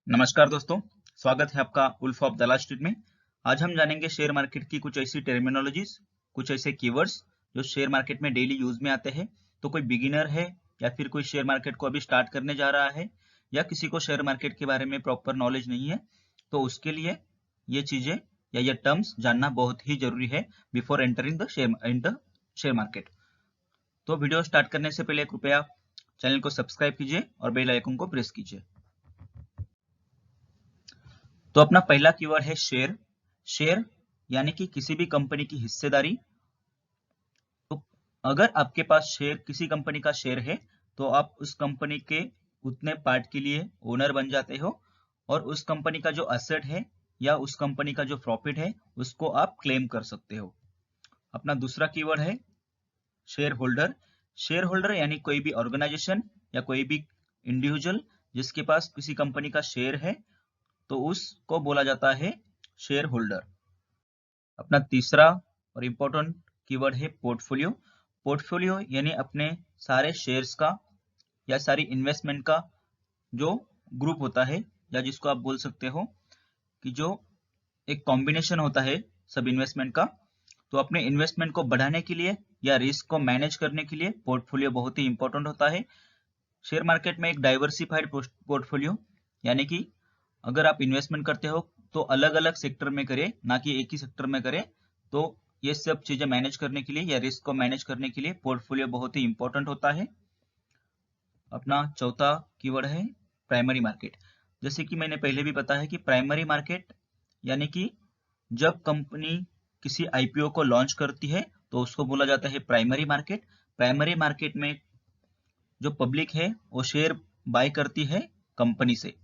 नमस्कार दोस्तों, स्वागत है आपका उल्फ ऑफ दलाल स्ट्रीट में। आज हम जानेंगे शेयर मार्केट की कुछ ऐसी टर्मिनोलॉजीज, कुछ ऐसे कीवर्ड्स जो शेयर मार्केट में डेली यूज में आते हैं। तो कोई बिगिनर है या फिर कोई शेयर मार्केट को अभी स्टार्ट करने जा रहा है या किसी को शेयर मार्केट के बारे में प्रॉपर नॉलेज नहीं है, तो उसके लिए ये चीजें या ये टर्म्स जानना बहुत ही जरूरी है before entering the share market. तो वीडियो स्टार्ट करने से पहले कृपया चैनल को सब्सक्राइब कीजिए और बेल आइकन को प्रेस कीजिए। तो अपना पहला कीवर्ड है शेयर। शेयर यानी कि किसी भी कंपनी की हिस्सेदारी। तो अगर आपके पास शेयर, किसी कंपनी का शेयर है, तो आप उस कंपनी के उतने पार्ट के लिए ओनर बन जाते हो और उस कंपनी का जो एसेट है या उस कंपनी का जो प्रॉफिट है उसको आप क्लेम कर सकते हो। अपना दूसरा कीवर्ड है शेयर होल्डर। शेयर होल्डर यानी कोई भी ऑर्गेनाइजेशन या कोई भी इंडिविजुअल जिसके पास किसी कंपनी का शेयर है, तो उसको बोला जाता है शेयर होल्डर। अपना तीसरा और इम्पोर्टेंट कीवर्ड है पोर्टफोलियो। पोर्टफोलियो यानी अपने सारे शेयर्स का या सारी इन्वेस्टमेंट का जो ग्रुप होता है, या जिसको आप बोल सकते हो कि जो एक कॉम्बिनेशन होता है सब इन्वेस्टमेंट का। तो अपने इन्वेस्टमेंट को बढ़ाने के लिए या रिस्क को मैनेज करने के लिए पोर्टफोलियो बहुत ही इंपॉर्टेंट होता है। शेयर मार्केट में एक डाइवर्सिफाइड पोर्टफोलियो यानी कि अगर आप इन्वेस्टमेंट करते हो तो अलग अलग सेक्टर में करें, ना कि एक ही सेक्टर में करें। तो ये सब चीजें मैनेज करने के लिए या रिस्क को मैनेज करने के लिए पोर्टफोलियो बहुत ही इंपॉर्टेंट होता है। अपना चौथा कीवर्ड है प्राइमरी मार्केट। जैसे कि मैंने पहले भी बताया कि प्राइमरी मार्केट यानी कि जब कंपनी किसी आईपीओ को लॉन्च करती है तो उसको बोला जाता है प्राइमरी मार्केट। प्राइमरी मार्केट में जो पब्लिक है वो शेयर बाय करती है कंपनी से।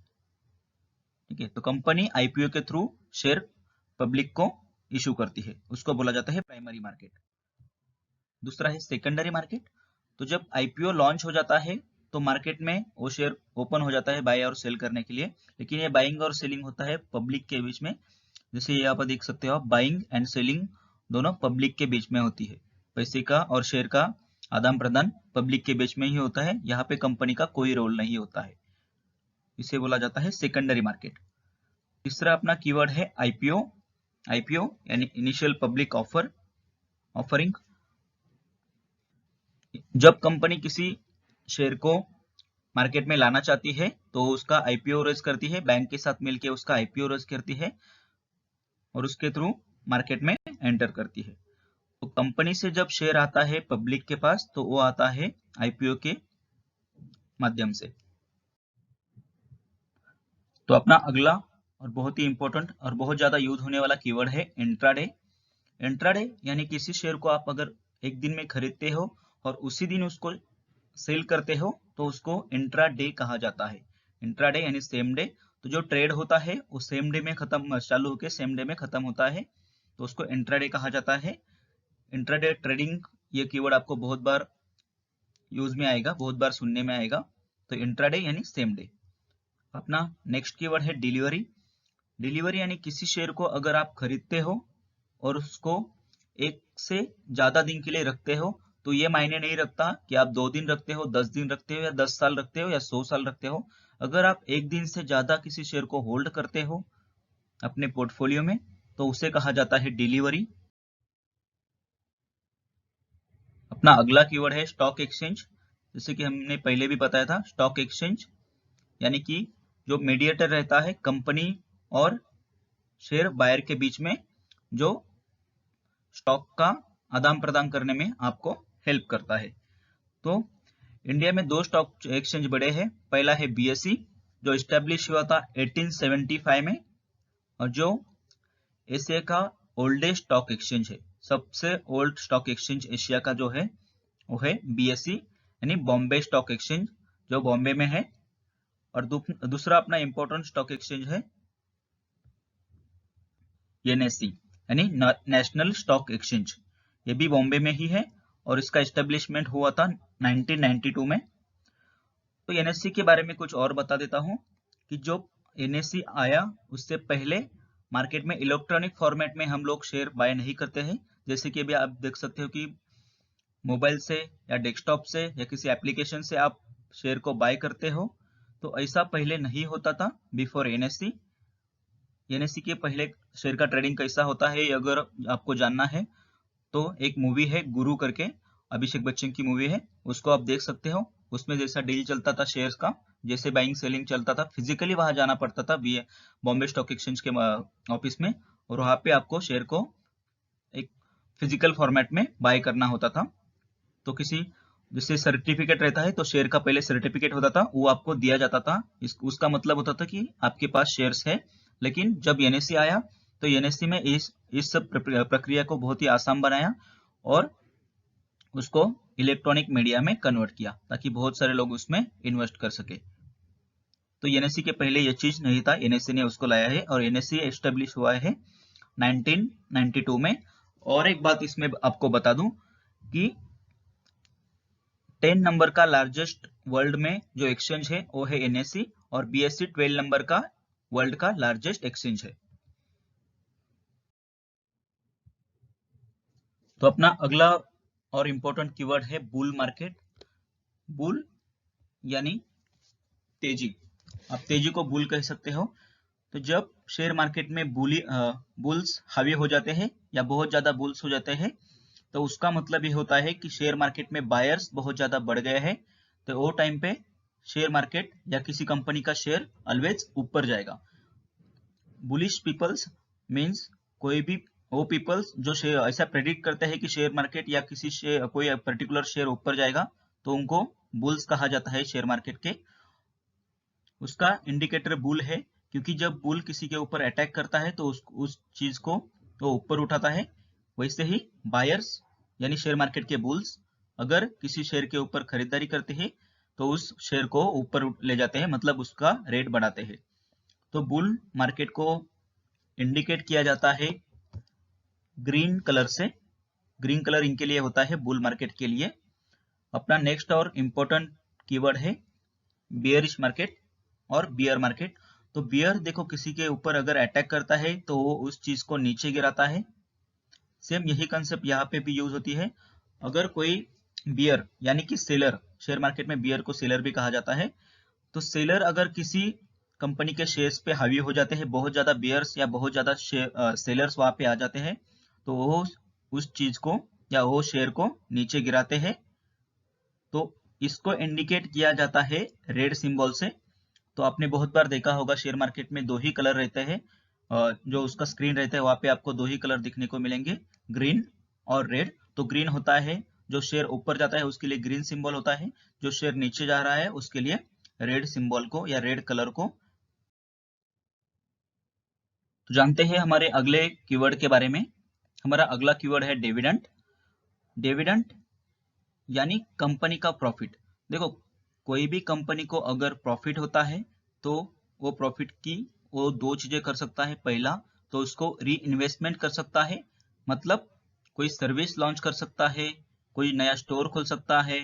ठीक है, तो कंपनी आईपीओ के थ्रू शेयर पब्लिक को इशू करती है, उसको बोला जाता है प्राइमरी मार्केट। दूसरा है सेकेंडरी मार्केट। तो जब आईपीओ लॉन्च हो जाता है तो मार्केट में वो शेयर ओपन हो जाता है बाय और सेल करने के लिए, लेकिन ये बाइंग और सेलिंग होता है पब्लिक के बीच में। जैसे यहाँ पर देख सकते हो आप, बाइंग एंड सेलिंग दोनों पब्लिक के बीच में होती है। पैसे का और शेयर का आदान प्रदान पब्लिक के बीच में ही होता है, यहाँ पे कंपनी का कोई रोल नहीं होता है। इसे बोला जाता है सेकेंडरी मार्केट। तीसरा अपना कीवर्ड है आईपीओ। आईपीओ यानी इनिशियल पब्लिक ऑफरिंग। जब कंपनी किसी शेयर को मार्केट में लाना चाहती है तो उसका आईपीओ रेज करती है, बैंक के साथ मिलकर उसका आईपीओ रेज करती है और उसके थ्रू मार्केट में एंटर करती है। तो कंपनी से जब शेयर आता है पब्लिक के पास तो वो आता है आईपीओ के माध्यम से। तो अपना अगला और बहुत ही इंपॉर्टेंट और बहुत ज्यादा यूज होने वाला कीवर्ड है इंट्राडे। इंट्राडे यानी किसी शेयर को आप अगर एक दिन में खरीदते हो और उसी दिन उसको सेल करते हो तो उसको इंट्राडे कहा जाता है। इंट्राडे यानी सेम डे। तो जो ट्रेड होता है वो सेम डे में खत्म, चालू होकर सेम डे में खत्म होता है, तो उसको इंट्राडे कहा जाता है। इंट्राडे ट्रेडिंग, ये कीवर्ड आपको बहुत बार यूज में आएगा, बहुत बार सुनने में आएगा। तो इंट्राडे यानी सेम डे। अपना नेक्स्ट कीवर्ड है डिलीवरी। डिलीवरी यानी किसी शेयर को अगर आप खरीदते हो और उसको एक से ज्यादा दिन के लिए रखते हो, तो ये मायने नहीं रखता कि आप 2 दिन रखते हो, 10 दिन रखते हो या 10 साल रखते हो या 100 साल रखते हो। अगर आप एक दिन से ज्यादा किसी शेयर को होल्ड करते हो अपने पोर्टफोलियो में तो उसे कहा जाता है डिलीवरी। अपना अगला कीवर्ड है स्टॉक एक्सचेंज। जैसे कि हमने पहले भी बताया था, स्टॉक एक्सचेंज यानी कि जो मीडिएटर रहता है कंपनी और शेयर बायर के बीच में, जो स्टॉक का आदान प्रदान करने में आपको हेल्प करता है। तो इंडिया में 2 स्टॉक एक्सचेंज बड़े हैं। पहला है बीएसई जो स्टैब्लिश हुआ था 1875 में, और जो एशिया का ओल्डेस्ट स्टॉक एक्सचेंज है, सबसे ओल्ड स्टॉक एक्सचेंज एशिया का जो है वो है बीएसई यानी बॉम्बे स्टॉक एक्सचेंज, जो बॉम्बे में है। और दूसरा अपना इंपॉर्टेंट स्टॉक एक्सचेंज है एनएससी यानी नेशनल स्टॉक एक्सचेंज, ये भी बॉम्बे में ही है और इसका एस्टेब्लिशमेंट हुआ था 1992 में। तो एनएससी के बारे में कुछ और बता देता हूं कि जो एनएससी आया उससे पहले मार्केट में इलेक्ट्रॉनिक फॉर्मेट में हम लोग शेयर बाय नहीं करते हैं। जैसे कि अभी आप देख सकते हो कि मोबाइल से या डेस्कटॉप से या किसी एप्लीकेशन से आप शेयर को बाय करते हो, तो ऐसा पहले नहीं होता था बिफोर एनएससी। एनएससी के पहले शेयर का ट्रेडिंग कैसा होता है अगर आपको जानना है तो एक मूवी है गुरु करके, अभिषेक बच्चन की मूवी है, उसको आप देख सकते हो। उसमें जैसा डील चलता था शेयर्स का, जैसे बाइंग सेलिंग चलता था, फिजिकली वहां जाना पड़ता था बॉम्बे स्टॉक एक्सचेंज के ऑफिस में, और वहां पे आपको शेयर को एक फिजिकल फॉर्मेट में बाय करना होता था। तो किसी जैसे सर्टिफिकेट रहता है तो शेयर का पहले सर्टिफिकेट होता था, वो आपको दिया जाता था। उसका मतलब होता था कि आपके पास शेयर्स है। लेकिन जब एनएससी आया तो एनएससी में इस सब प्रक्रिया को बहुत ही आसान बनाया और उसको इलेक्ट्रॉनिक मीडिया में कन्वर्ट किया ताकि बहुत सारे लोग उसमें इन्वेस्ट कर सके। तो एनएससी के पहले ये चीज नहीं था, एनएससी ने उसको लाया है और एनएससी एस्टेब्लिश हुआ है 1992 में। और एक बात इसमें आपको बता दूं कि 10 नंबर का लार्जेस्ट वर्ल्ड में जो एक्सचेंज है वो है एनएससी, और बीएससी 12 नंबर का वर्ल्ड का लार्जेस्ट एक्सचेंज है। तो अपना अगला और इम्पोर्टेंट कीवर्ड है बुल मार्केट। बुल यानी तेजी, आप तेजी को बुल कह सकते हो। तो जब शेयर मार्केट में बुल्स हावी हो जाते हैं या बहुत ज्यादा बुल्स हो जाते हैं तो उसका मतलब ये होता है कि शेयर मार्केट में बायर्स बहुत ज्यादा बढ़ गए हैं। तो वो टाइम पे शेयर मार्केट या किसी कंपनी का शेयर ऑलवेज ऊपर जाएगा। बुलिश पीपल्स मींस कोई भी वो पीपल्स जो ऐसा प्रेडिक्ट करते हैं कि शेयर मार्केट या कोई पर्टिकुलर शेयर ऊपर जाएगा, तो उनको बुल्स कहा जाता है शेयर मार्केट के। उसका इंडिकेटर बुल है, क्योंकि जब बुल किसी के ऊपर अटैक करता है तो उस चीज को वो ऊपर उठाता है। वैसे ही बायर्स यानी शेयर मार्केट के बुल्स अगर किसी शेयर के ऊपर खरीदारी करते हैं तो उस शेयर को ऊपर ले जाते हैं, मतलब उसका रेट बढ़ाते हैं। तो बुल मार्केट को इंडिकेट किया जाता है ग्रीन कलर से। ग्रीन कलर इनके लिए होता है बुल मार्केट के लिए। अपना नेक्स्ट और इम्पोर्टेंट कीवर्ड है बियरिश मार्केट और बियर मार्केट। तो बियर देखो किसी के ऊपर अगर अटैक करता है तो वो उस चीज को नीचे गिराता है। सेम यही कंसेप्ट यहाँ पे भी यूज होती है। अगर कोई बियर यानी कि सेलर, शेयर मार्केट में बियर को सेलर भी कहा जाता है, तो सेलर अगर किसी कंपनी के शेयर्स पे हावी हो जाते हैं, बहुत ज्यादा बियर्स या बहुत ज्यादा सेलर्स वहां पे आ जाते हैं, तो वो उस चीज को या वो शेयर को नीचे गिराते हैं। तो इसको इंडिकेट किया जाता है रेड सिंबल से। तो आपने बहुत बार देखा होगा शेयर मार्केट में दो ही कलर रहते हैं, जो उसका स्क्रीन रहता है वहां पे आपको दो ही कलर दिखने को मिलेंगे, ग्रीन और रेड। तो ग्रीन होता है जो शेयर ऊपर जाता है उसके लिए ग्रीन सिंबल होता है, जो शेयर नीचे जा रहा है उसके लिए रेड सिंबल को या रेड कलर को। तो जानते हैं हमारे अगले कीवर्ड के बारे में। हमारा अगला कीवर्ड है डिविडेंड। डिविडेंड यानी कंपनी का प्रॉफिट। देखो कोई भी कंपनी को अगर प्रॉफिट होता है तो वो प्रॉफिट की वो दो चीजें कर सकता है। पहला तो उसको री इन्वेस्टमेंट कर सकता है, मतलब कोई सर्विस लॉन्च कर सकता है, कोई नया स्टोर खोल सकता है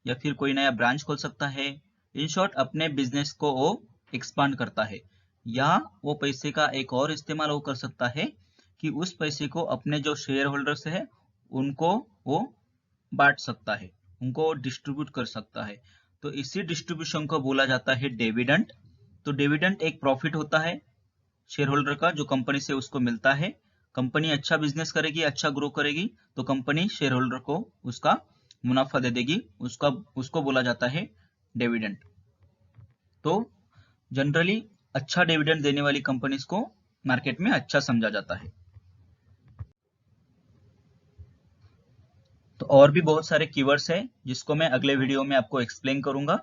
या फिर कोई नया ब्रांच खोल सकता है। इन शॉर्ट अपने बिजनेस को वो एक्सपांड करता है। या वो पैसे का एक और इस्तेमाल वो कर सकता है कि उस पैसे को अपने जो शेयर होल्डर्स है उनको वो बांट सकता है, उनको डिस्ट्रीब्यूट कर सकता है। तो इसी डिस्ट्रीब्यूशन को बोला जाता है डिविडेंड। तो डिविडेंड एक प्रॉफिट होता है शेयर होल्डर का जो कंपनी से उसको मिलता है। कंपनी अच्छा बिजनेस करेगी, अच्छा ग्रो करेगी तो कंपनी शेयर होल्डर को उसका मुनाफा दे देगी, उसको बोला जाता है डिविडेंड। तो जनरली अच्छा डिविडेंड देने वाली कंपनीज को मार्केट में अच्छा समझा जाता है। तो और भी बहुत सारे कीवर्ड्स हैं जिसको मैं अगले वीडियो में आपको एक्सप्लेन करूंगा।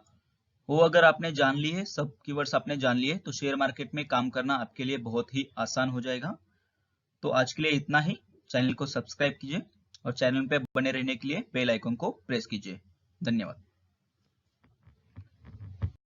वो अगर आपने जान लिए, सब कीवर्ड्स आपने जान लिए, तो शेयर मार्केट में काम करना आपके लिए बहुत ही आसान हो जाएगा। तो आज के लिए इतना ही। चैनल को सब्सक्राइब कीजिए और चैनल पे बने रहने के लिए बेल आइकन को प्रेस कीजिए। धन्यवाद।